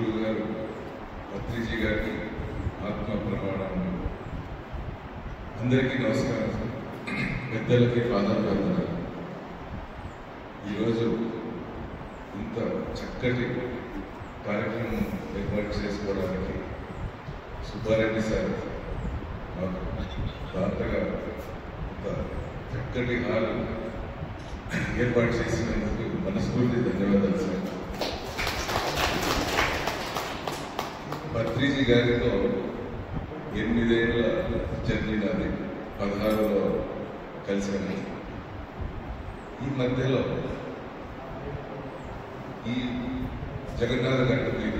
గురువు గారు పత్రిజీ గారికి ఆత్మ ప్రమాణం. అందరికీ నమస్కారం. పెద్దలకి పాదాభివందనాలు. ఈరోజు ఇంత చక్కటి కార్యక్రమం ఏర్పాటు చేసుకోవడానికి సుబ్బారెడ్డి సార్ మాకు దాంతగా ఇంత చక్కటి హాల్ ఏర్పాటు చేసినందుకు మనస్ఫూర్తి ధన్యవాదాలు సార్. పత్రిజీ గారితో 8 ఏళ్ళ జర్నీ నాది, 16లో కలిసాను. ఈ మధ్యలో ఈ జగన్నాథ గట్టు మీద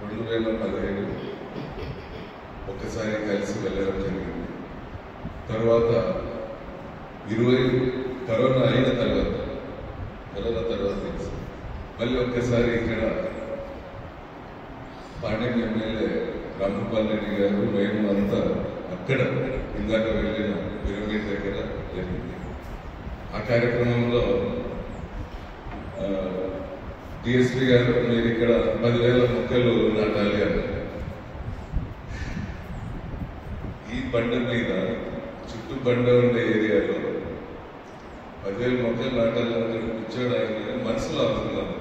2017 ఒకసారి కలిసి వెళ్ళడం జరిగింది. తర్వాత 20 కరోనా అయిన తర్వాత మళ్ళీ ఒక్కసారి ఇక్కడ పాండ్యం ఎమ్మెల్యే రాంగోపాల్ రెడ్డి గారు మేము అంతా అక్కడ ఇందాక వెళ్ళిన పిరమిడ్ దగ్గర జరిగింది. ఆ కార్యక్రమంలో డిఎస్పీ గారు మీరు ఇక్కడ 10,000 మొక్కలు నాటాలి అని. ఈ బండ మీద చుట్టూ బండ ఉండే ఏరియాలో 10,000 మొక్కలు నాటాలని కూర్చోడు ఆయన మనసులో అనుకున్నాను.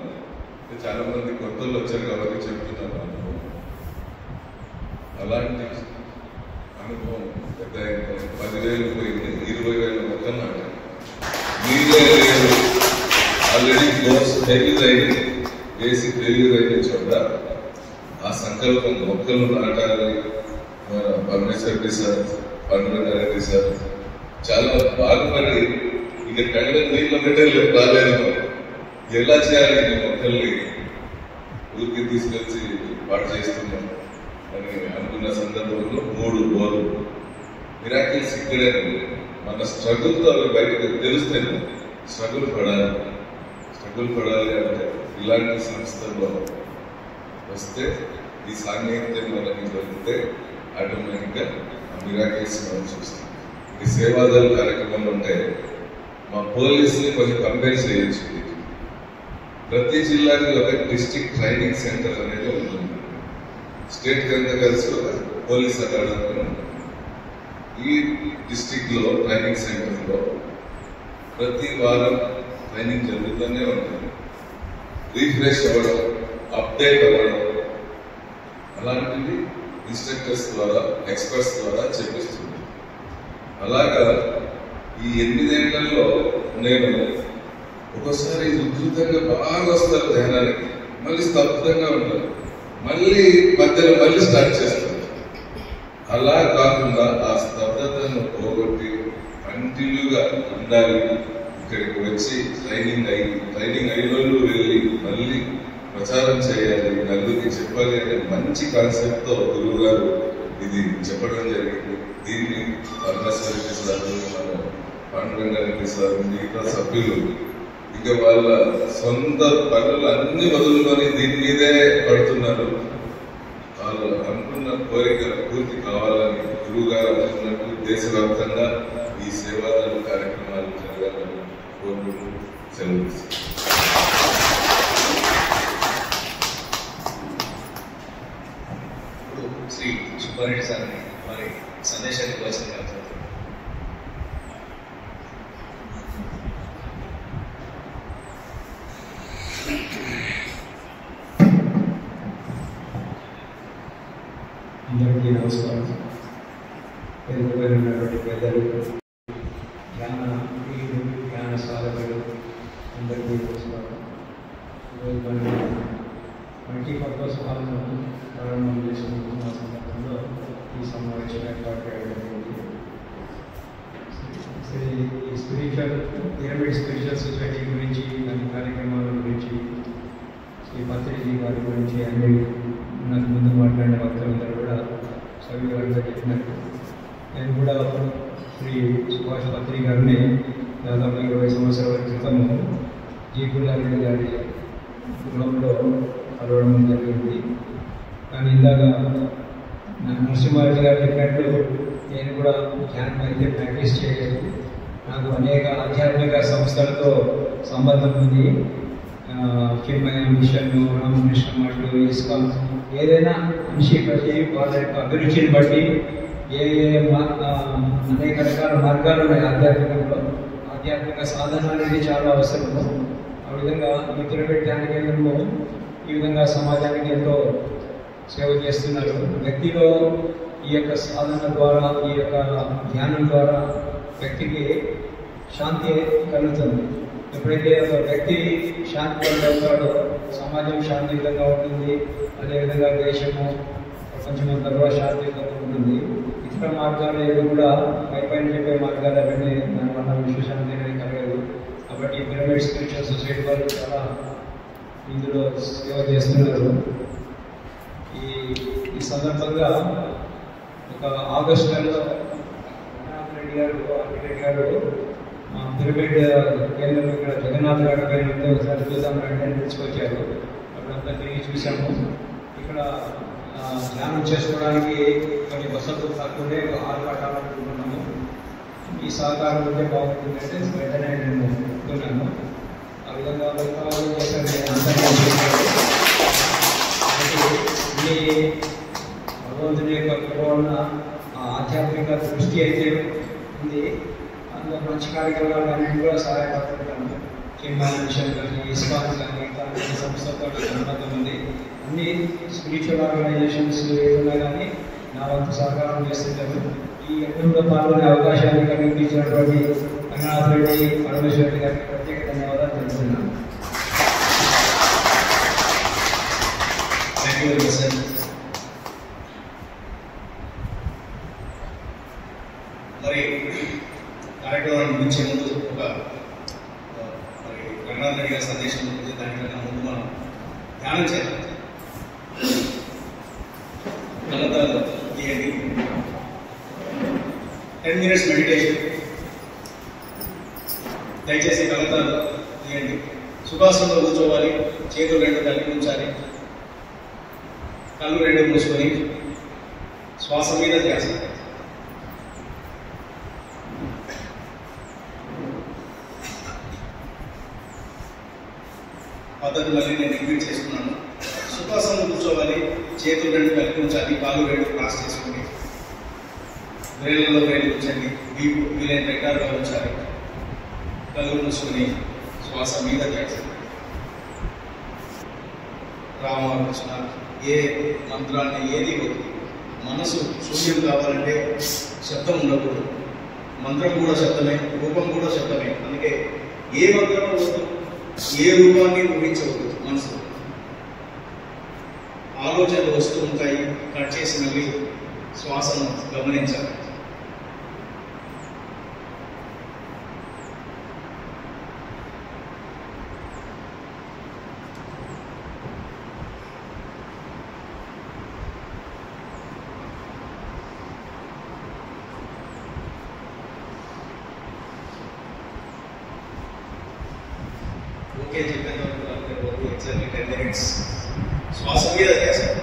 చాలా మంది కొత్త వాళ్ళు వచ్చారు కాబట్టి చెప్తున్నాను అనుభవం. అలాంటి అనుభవం పెద్ద 10,000 పోయింది, 20,000 మొక్కలు నాటారు. మీరే ఆల్రెడీ కోర్స్ రిలీజ్ అయింది, బేసిక్ రిలీజ్ అయిన చోట ఆ సంకల్పం మొక్కలు నాటాలి. మన పరమేశ్వర సార్, పండుగ సార్ చాలా బాగుపడి ఇక కళ్ళ నీళ్ళు ఒకటే రాలేదు. ఎలా చేయాలి ఈ మొక్కల్ని ఊరికి తీసుకొచ్చి పాటు చేస్తున్నాం అని అనుకున్న సందర్భంలో 3 బోర్లు మిరాకిల్స్ ఇక్కడే. మన స్ట్రగుల్తో అవి బయటకు తెలుస్తాయి. స్ట్రగుల్ పడాలి అంటే ఇలాంటి సంస్థల్లో వస్తే ఈ సాంకేతికత మనకి దొరికితే ఆటోమేటిక్గా ఆ మిరాకిల్స్ మనం చూస్తాం. ఈ సేవాదాల కార్యక్రమం ఉంటే మా పోలీసుని కొంచెం కంపేర్ చేయొచ్చు. ప్రతి జిల్లాకి ఒక డిస్ట్రిక్ట్ ట్రైనింగ్ సెంటర్ అనేది ఉంటుంది. స్టేట్ కనుక కలిసి ఒక పోలీస్ అకాడమీ ఉంటుంది. ఈ డిస్ట్రిక్ట్ లో ట్రైనింగ్ సెంటర్ లో ప్రతి వారం ట్రైనింగ్ జరుగుతూనే ఉంటుంది. రీఫ్రెష్ అవ్వడం, అప్డేట్ అవ్వడం, అలాంటివి ఇన్స్ట్రక్టర్స్ ద్వారా, ఎక్స్పర్ట్స్ ద్వారా చెప్పిస్తుంది. అలాగా ఈ 8 ఏళ్లలో నేను ఒక్కోసారి ఉధృతంగా బాగా వస్తారు ధ్యానానికి, మళ్ళీ స్తబ్దంగా ఉంటారు, మళ్ళీ మధ్యలో మళ్ళీ స్టార్ట్ చేస్తారు. అలా కాకుండా ఆ స్తబ్దతను పోగొట్టి కంటిన్యూగా ఉండాలి. ఇక్కడికి వచ్చి ట్రైనింగ్ అయిన వాళ్ళు వెళ్ళి మళ్ళీ ప్రచారం చేయాలి, నలుగురికి చెప్పాలి అనే మంచి కాన్సెప్ట్ తో గురువు గారు ఇది చెప్పడం జరిగింది. దీన్ని పరమేశ్వరి సార్, మన పాండురంగారెడ్డి సార్, మిగతా సభ్యులు ఇక వాళ్ళ సొంత పనులు అన్ని వదులుకొని దీని మీదే పడుతున్నారు. వాళ్ళు అనుకున్న కోరిక పూర్తి కావాలని గురువు గారు అనుకున్నట్టు దేశవ్యాప్తంగా ఈ సేవాదాల కార్యక్రమాలు జరగాలని కోరుకుంటూ సెలవు. ఇప్పుడు శ్రీ సుబ్బారెడ్డి సార్ మరి సందేశానికి వచ్చిన అందరికీ నమస్కారం. ఎదుగుబడినటువంటి పెద్దలు, జ్ఞాన సాధకులు అందరికీ నమస్కారం. ఈరోజు మనం మల్టీపర్పస్ హాల్ను ప్రారంభం చేసుకుంటున్న సందర్భంలో ఈ సమావేశం ఏర్పాటు చేయడం జరిగింది. ఈ స్పిరిచువల్ పిరమిడ్ స్పిరిచువల్ సొసైటీ గురించి, దాని కార్యక్రమాల గురించి, శ్రీ పత్రిజీ గారి గురించి అన్ని నాకు ముందు మాట్లాడిన వక్తలందరూ కూడా సవివరంగా చెప్పినట్టు నేను కూడా శ్రీ సుభాష్ పత్రి గారిని దాదాపు 20 సంవత్సరాల క్రితం జీపుల్లారెడ్డి గారి గృహంలో కలవడం జరిగింది. కానీ ఇందాక నరసింహారెడ్డి గారు చెప్పినట్టు నేను కూడా ధ్యానం అయితే ప్రాక్టీస్ చేయలేదు. నాకు అనేక ఆధ్యాత్మిక సంస్థలతో సంబంధం ఉంది. చిన్మయ మిషన్, రామకృష్ణ మఠ్, ఇస్కాన్, ఏదైనా మనిషి బట్టి వాళ్ళ యొక్క అభిరుచిని బట్టి ఏ అనేక రకాల మార్గాలు ఉన్నాయి ఆధ్యాత్మికంలో. ఆధ్యాత్మిక సాధన అనేది చాలా అవసరము. ఆ విధంగా ఈ పిరమిడ్ ధ్యాన కేంద్రంలో ఈ విధంగా సమాజానికి ఎంతో సేవ చేస్తున్నారు. వ్యక్తిలో ఈ యొక్క సాధన ద్వారా, ఈ యొక్క ధ్యానం ద్వారా వ్యక్తికి శాంతి కలుగుతుంది. ఎప్పుడైతే ఒక వ్యక్తి శాంతివంతంగా అవుతాడో సమాజం శాంతియుతంగా ఉంటుంది. అదేవిధంగా దేశము, ప్రపంచమంతా కూడా శాంతియుతంగా ఉంటుంది. ఇతర మార్గాలు ఏవి కూడా పైన చెప్పే మార్గాలు అవన్నీ దానివల్ల విశ్వశాంతి అనేది కలగదు. కాబట్టి పిరమిడ్ స్పిరిచువల్ సొసైటీ వాళ్ళు చాలా ఇందులో సేవ చేస్తున్నారు. ఈ సందర్భంగా ఒక ఆగస్టు నెలలో రెడ్డి గారు పిరమిడ్ కేంద్రం ఇక్కడ జగన్నాథ్ గారి పైన ఒకసారి చూద్దాం అంటే తీసుకొచ్చారు. అక్కడంతా తిరిగి చూసాము. ఇక్కడ ధ్యానం చేసుకోవడానికి కొన్ని వసతులు తక్కువనే ఆర్పాటాలనుకుంటున్నాము. ఈ సహకారం ఉంటే బాగుంటుందంటే వెంటనే నేను అనుకున్నాను. ఆ విధంగా భగవంతుని యొక్క కృపణ ఆధ్యాత్మిక దృష్టి అయితే ఉంది. అందులో మంచి కార్యక్రమాలు అన్నింటి కూడా సహాయపడుతుంటాను. చిన్మయ మిషన్ కానీ, ఇస్కాన్ కానీ, ఇతర సంస్థలతో సంబంధం ఉంది. అన్ని స్పిరిచువల్ ఆర్గనైజేషన్స్ ఏదైనా కానీ నా వంతు సహకారం చేస్తుంటాను. ఈ యజ్ఞంలో పాల్గొనే అవకాశాన్ని కలిగించినటువంటి రంగనాథ్ రెడ్డి, పరమేశ్వర రెడ్డి గారికి ప్రత్యేక ధన్యవాదాలు తెలుపుతున్నాను. Thank you very much sir. మరి కార్యక్రమాన్ని ముగించే ముందు మరి రంగనాథ్ రెడ్డి గారి సందేశం గురించి దానికన్నా ముందు మనం ధ్యానం చేయాలి. కలతాలు తీయండి. 10 minutes మెడిటేషన్. దయచేసి కలతాలు తీయండి. సుఖాసనంలో కూర్చోవాలి. చేతులు 2 కలిపి ఉంచాలి. కళ్ళు 2 మూసుకొని శ్వాస మీద ధ్యాస. పద్ధతి మళ్ళీ నేను రిపీట్ చేస్తున్నాను. సుఖాసనంలో కూర్చోవాలి. చేతులు 2 కలిపి ఉంచాలి. కాళ్ళు 2 క్రాస్ చేసుకొని వేళ్ళలో వేలు ఉంచండి. వీలైన రెగ్యులర్గా ఉంచాలి. కళ్ళు మూసుకొని శ్వాస మీద ధ్యాస. రామకృష్ణ ఏ మంత్రాన్ని ఏది వద్దు. మనసు శూన్యం కావాలంటే శబ్దం ఉండకూడదు. మంత్రం కూడా శబ్దమే, రూపం కూడా శబ్దమే. అందుకే ఏ మంత్రం వద్దు, ఏ రూపాన్ని ఊహించవద్దు. మనసు ఆలోచనలు వస్తూ ఉంటాయి. కట్ చేసినవి శ్వాసను గమనించాలి. ఓకే చెప్పేంత వరకు ఎగ్జాక్ట్లీ 10 minutes శ్వాస మీద చేస్తాం.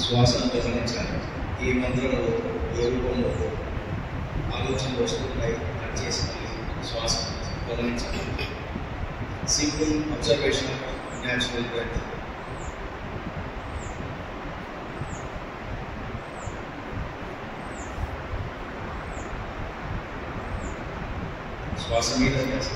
శ్వాసను గమనించాలి. ఏ మంత్రంలో, ఏ రూపంలో ఆలోచనలు వస్తున్నాయి. కట్ చేసి శ్వాస గమనించాలి. Simple observation of natural breath. శ్వాస మీద ధ్యాస.